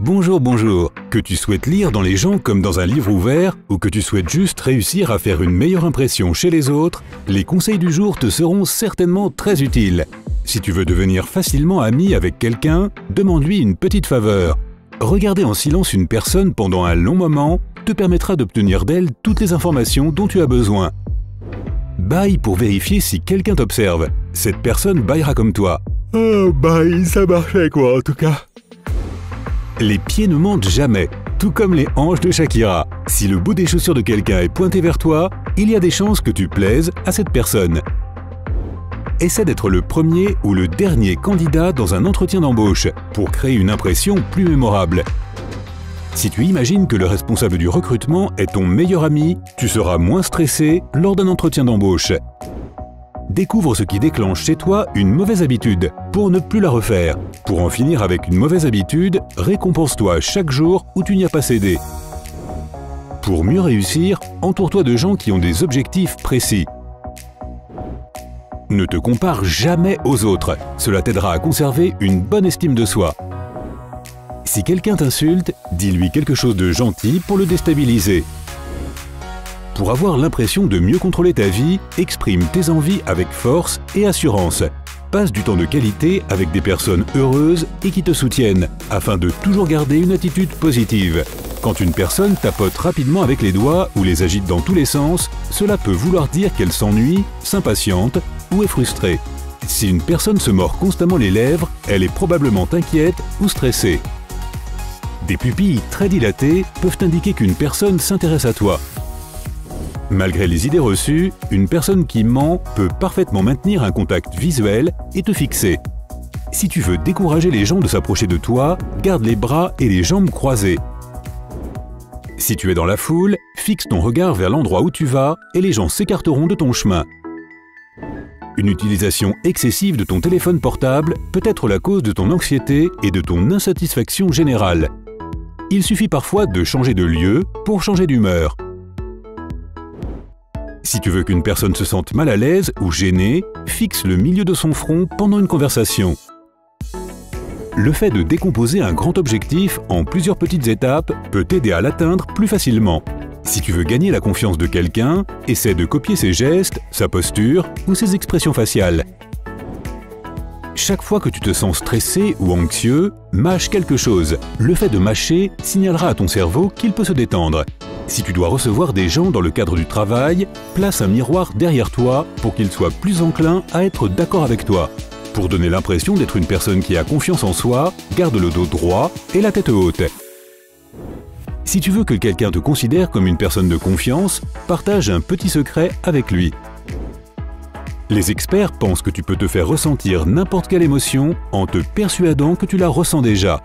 Bonjour, bonjour. Que tu souhaites lire dans les gens comme dans un livre ouvert ou que tu souhaites juste réussir à faire une meilleure impression chez les autres, les conseils du jour te seront certainement très utiles. Si tu veux devenir facilement ami avec quelqu'un, demande-lui une petite faveur. Regarder en silence une personne pendant un long moment te permettra d'obtenir d'elle toutes les informations dont tu as besoin. Bâille pour vérifier si quelqu'un t'observe. Cette personne bâillera comme toi. Oh, bye, ça marchait quoi en tout cas. Les pieds ne mentent jamais, tout comme les hanches de Shakira. Si le bout des chaussures de quelqu'un est pointé vers toi, il y a des chances que tu plaises à cette personne. Essaie d'être le premier ou le dernier candidat dans un entretien d'embauche pour créer une impression plus mémorable. Si tu imagines que le responsable du recrutement est ton meilleur ami, tu seras moins stressé lors d'un entretien d'embauche. Découvre ce qui déclenche chez toi une mauvaise habitude pour ne plus la refaire. Pour en finir avec une mauvaise habitude, récompense-toi chaque jour où tu n'y as pas cédé. Pour mieux réussir, entoure-toi de gens qui ont des objectifs précis. Ne te compare jamais aux autres, cela t'aidera à conserver une bonne estime de soi. Si quelqu'un t'insulte, dis-lui quelque chose de gentil pour le déstabiliser. Pour avoir l'impression de mieux contrôler ta vie, exprime tes envies avec force et assurance. Passe du temps de qualité avec des personnes heureuses et qui te soutiennent, afin de toujours garder une attitude positive. Quand une personne tapote rapidement avec les doigts ou les agite dans tous les sens, cela peut vouloir dire qu'elle s'ennuie, s'impatiente ou est frustrée. Si une personne se mord constamment les lèvres, elle est probablement inquiète ou stressée. Des pupilles très dilatées peuvent indiquer qu'une personne s'intéresse à toi. Malgré les idées reçues, une personne qui ment peut parfaitement maintenir un contact visuel et te fixer. Si tu veux décourager les gens de s'approcher de toi, garde les bras et les jambes croisés. Si tu es dans la foule, fixe ton regard vers l'endroit où tu vas et les gens s'écarteront de ton chemin. Une utilisation excessive de ton téléphone portable peut être la cause de ton anxiété et de ton insatisfaction générale. Il suffit parfois de changer de lieu pour changer d'humeur. Si tu veux qu'une personne se sente mal à l'aise ou gênée, fixe le milieu de son front pendant une conversation. Le fait de décomposer un grand objectif en plusieurs petites étapes peut t'aider à l'atteindre plus facilement. Si tu veux gagner la confiance de quelqu'un, essaie de copier ses gestes, sa posture ou ses expressions faciales. Chaque fois que tu te sens stressé ou anxieux, mâche quelque chose. Le fait de mâcher signalera à ton cerveau qu'il peut se détendre. Si tu dois recevoir des gens dans le cadre du travail, place un miroir derrière toi pour qu'ils soient plus enclins à être d'accord avec toi. Pour donner l'impression d'être une personne qui a confiance en soi, garde le dos droit et la tête haute. Si tu veux que quelqu'un te considère comme une personne de confiance, partage un petit secret avec lui. Les experts pensent que tu peux te faire ressentir n'importe quelle émotion en te persuadant que tu la ressens déjà.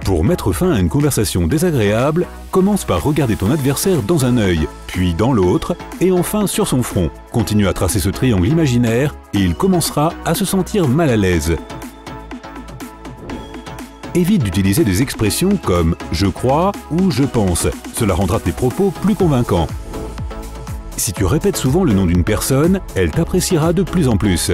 Pour mettre fin à une conversation désagréable, commence par regarder ton adversaire dans un œil, puis dans l'autre, et enfin sur son front. Continue à tracer ce triangle imaginaire et il commencera à se sentir mal à l'aise. Évite d'utiliser des expressions comme « je crois » ou « je pense ». Cela rendra tes propos plus convaincants. Si tu répètes souvent le nom d'une personne, elle t'appréciera de plus en plus.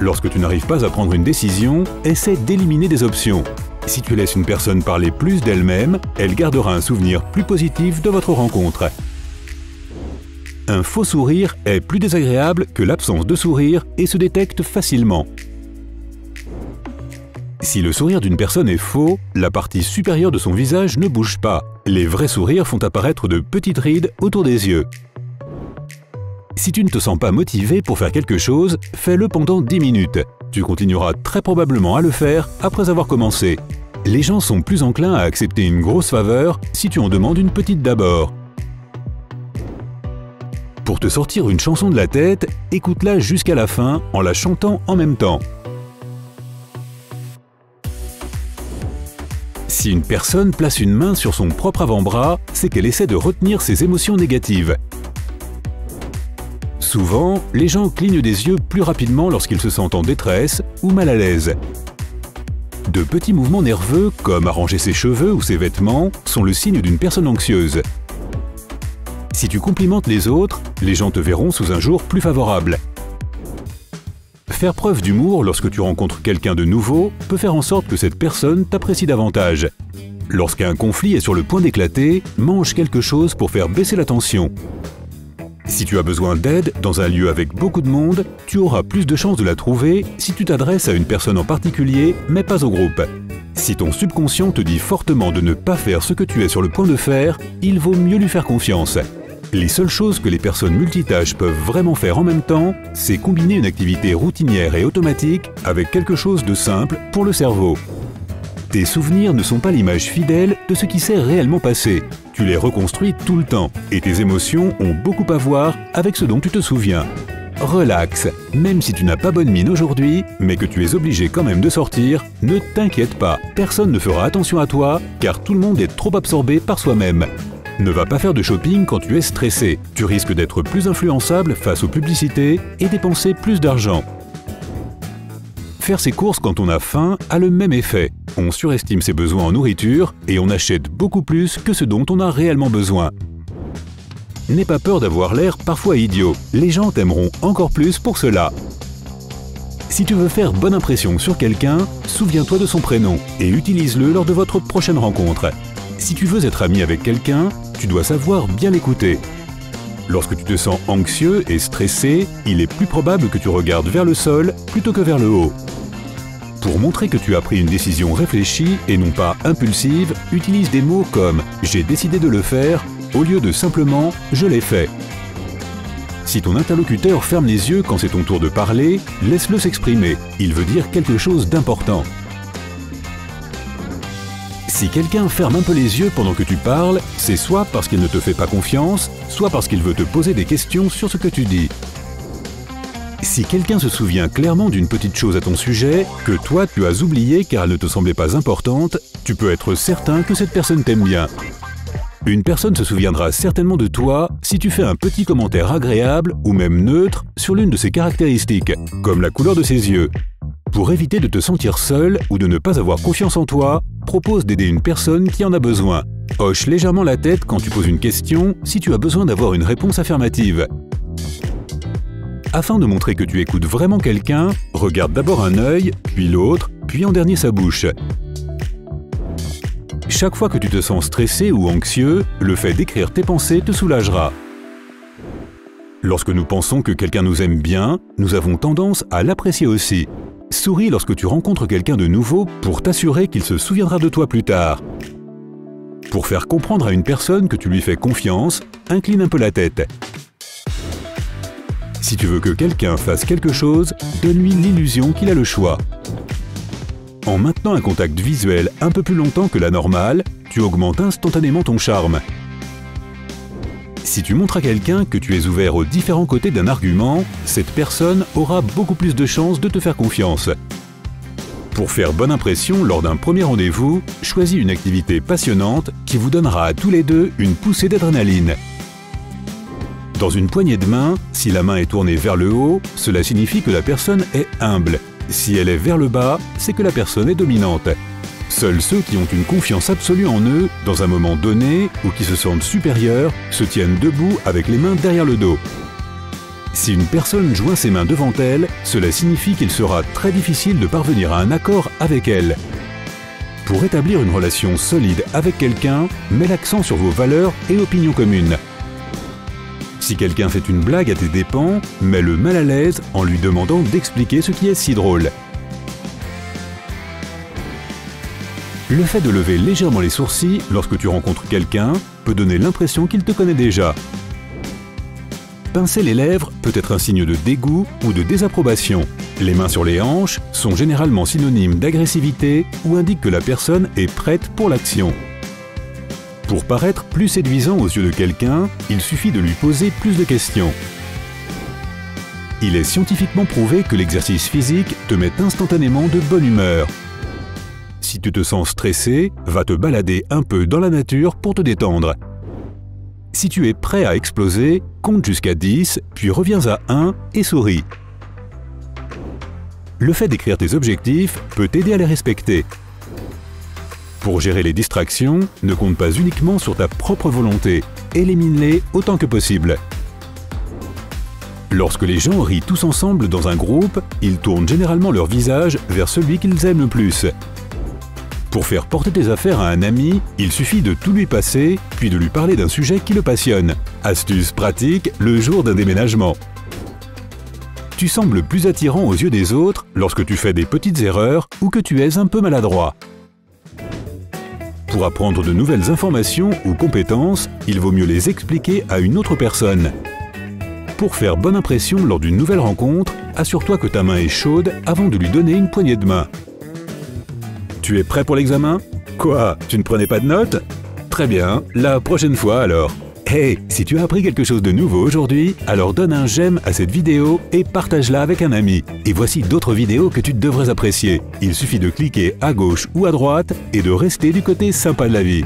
Lorsque tu n'arrives pas à prendre une décision, essaie d'éliminer des options. Si tu laisses une personne parler plus d'elle-même, elle gardera un souvenir plus positif de votre rencontre. Un faux sourire est plus désagréable que l'absence de sourire et se détecte facilement. Si le sourire d'une personne est faux, la partie supérieure de son visage ne bouge pas. Les vrais sourires font apparaître de petites rides autour des yeux. Si tu ne te sens pas motivé pour faire quelque chose, fais-le pendant 10 minutes. Tu continueras très probablement à le faire après avoir commencé. Les gens sont plus enclins à accepter une grosse faveur si tu en demandes une petite d'abord. Pour te sortir une chanson de la tête, écoute-la jusqu'à la fin en la chantant en même temps. Si une personne place une main sur son propre avant-bras, c'est qu'elle essaie de retenir ses émotions négatives. Souvent, les gens clignent des yeux plus rapidement lorsqu'ils se sentent en détresse ou mal à l'aise. De petits mouvements nerveux, comme arranger ses cheveux ou ses vêtements, sont le signe d'une personne anxieuse. Si tu complimentes les autres, les gens te verront sous un jour plus favorable. Faire preuve d'humour lorsque tu rencontres quelqu'un de nouveau peut faire en sorte que cette personne t'apprécie davantage. Lorsqu'un conflit est sur le point d'éclater, mange quelque chose pour faire baisser la tension. Si tu as besoin d'aide dans un lieu avec beaucoup de monde, tu auras plus de chances de la trouver si tu t'adresses à une personne en particulier, mais pas au groupe. Si ton subconscient te dit fortement de ne pas faire ce que tu es sur le point de faire, il vaut mieux lui faire confiance. Les seules choses que les personnes multitâches peuvent vraiment faire en même temps, c'est combiner une activité routinière et automatique avec quelque chose de simple pour le cerveau. Tes souvenirs ne sont pas l'image fidèle de ce qui s'est réellement passé. Tu les reconstruis tout le temps et tes émotions ont beaucoup à voir avec ce dont tu te souviens. Relax, même si tu n'as pas bonne mine aujourd'hui, mais que tu es obligé quand même de sortir, ne t'inquiète pas, personne ne fera attention à toi car tout le monde est trop absorbé par soi-même. Ne va pas faire de shopping quand tu es stressé, tu risques d'être plus influençable face aux publicités et dépenser plus d'argent. Faire ses courses quand on a faim a le même effet. On surestime ses besoins en nourriture et on achète beaucoup plus que ce dont on a réellement besoin. N'aie pas peur d'avoir l'air parfois idiot, les gens t'aimeront encore plus pour cela. Si tu veux faire bonne impression sur quelqu'un, souviens-toi de son prénom et utilise-le lors de votre prochaine rencontre. Si tu veux être ami avec quelqu'un, tu dois savoir bien l'écouter. Lorsque tu te sens anxieux et stressé, il est plus probable que tu regardes vers le sol plutôt que vers le haut. Pour montrer que tu as pris une décision réfléchie et non pas impulsive, utilise des mots comme « j'ai décidé de le faire » au lieu de simplement « je l'ai fait ». Si ton interlocuteur ferme les yeux quand c'est ton tour de parler, laisse-le s'exprimer, il veut dire quelque chose d'important. Si quelqu'un ferme un peu les yeux pendant que tu parles, c'est soit parce qu'il ne te fait pas confiance, soit parce qu'il veut te poser des questions sur ce que tu dis. Si quelqu'un se souvient clairement d'une petite chose à ton sujet, que toi tu as oublié car elle ne te semblait pas importante, tu peux être certain que cette personne t'aime bien. Une personne se souviendra certainement de toi si tu fais un petit commentaire agréable ou même neutre sur l'une de ses caractéristiques, comme la couleur de ses yeux. Pour éviter de te sentir seul ou de ne pas avoir confiance en toi, propose d'aider une personne qui en a besoin. Hoche légèrement la tête quand tu poses une question si tu as besoin d'avoir une réponse affirmative. Afin de montrer que tu écoutes vraiment quelqu'un, regarde d'abord un œil, puis l'autre, puis en dernier sa bouche. Chaque fois que tu te sens stressé ou anxieux, le fait d'écrire tes pensées te soulagera. Lorsque nous pensons que quelqu'un nous aime bien, nous avons tendance à l'apprécier aussi. Souris lorsque tu rencontres quelqu'un de nouveau pour t'assurer qu'il se souviendra de toi plus tard. Pour faire comprendre à une personne que tu lui fais confiance, incline un peu la tête. Si tu veux que quelqu'un fasse quelque chose, donne-lui l'illusion qu'il a le choix. En maintenant un contact visuel un peu plus longtemps que la normale, tu augmentes instantanément ton charme. Si tu montres à quelqu'un que tu es ouvert aux différents côtés d'un argument, cette personne aura beaucoup plus de chances de te faire confiance. Pour faire bonne impression lors d'un premier rendez-vous, choisis une activité passionnante qui vous donnera à tous les deux une poussée d'adrénaline. Dans une poignée de main, si la main est tournée vers le haut, cela signifie que la personne est humble. Si elle est vers le bas, c'est que la personne est dominante. Seuls ceux qui ont une confiance absolue en eux, dans un moment donné, ou qui se sentent supérieurs, se tiennent debout avec les mains derrière le dos. Si une personne joint ses mains devant elle, cela signifie qu'il sera très difficile de parvenir à un accord avec elle. Pour établir une relation solide avec quelqu'un, mets l'accent sur vos valeurs et opinions communes. Si quelqu'un fait une blague à tes dépens, mets-le mal à l'aise en lui demandant d'expliquer ce qui est si drôle. Le fait de lever légèrement les sourcils lorsque tu rencontres quelqu'un peut donner l'impression qu'il te connaît déjà. Pincer les lèvres peut être un signe de dégoût ou de désapprobation. Les mains sur les hanches sont généralement synonymes d'agressivité ou indiquent que la personne est prête pour l'action. Pour paraître plus séduisant aux yeux de quelqu'un, il suffit de lui poser plus de questions. Il est scientifiquement prouvé que l'exercice physique te met instantanément de bonne humeur. Si tu te sens stressé, va te balader un peu dans la nature pour te détendre. Si tu es prêt à exploser, compte jusqu'à 10, puis reviens à 1 et souris. Le fait d'écrire tes objectifs peut t'aider à les respecter. Pour gérer les distractions, ne compte pas uniquement sur ta propre volonté. Élimine-les autant que possible. Lorsque les gens rient tous ensemble dans un groupe, ils tournent généralement leur visage vers celui qu'ils aiment le plus. Pour faire porter tes affaires à un ami, il suffit de tout lui passer, puis de lui parler d'un sujet qui le passionne. Astuce pratique le jour d'un déménagement. Tu sembles plus attirant aux yeux des autres lorsque tu fais des petites erreurs ou que tu es un peu maladroit. Pour apprendre de nouvelles informations ou compétences, il vaut mieux les expliquer à une autre personne. Pour faire bonne impression lors d'une nouvelle rencontre, assure-toi que ta main est chaude avant de lui donner une poignée de main. Tu es prêt pour l'examen? Quoi? Tu ne prenais pas de notes? Très bien, la prochaine fois alors. Hey, si tu as appris quelque chose de nouveau aujourd'hui, alors donne un j'aime à cette vidéo et partage-la avec un ami. Et voici d'autres vidéos que tu devrais apprécier. Il suffit de cliquer à gauche ou à droite et de rester du côté sympa de la vie.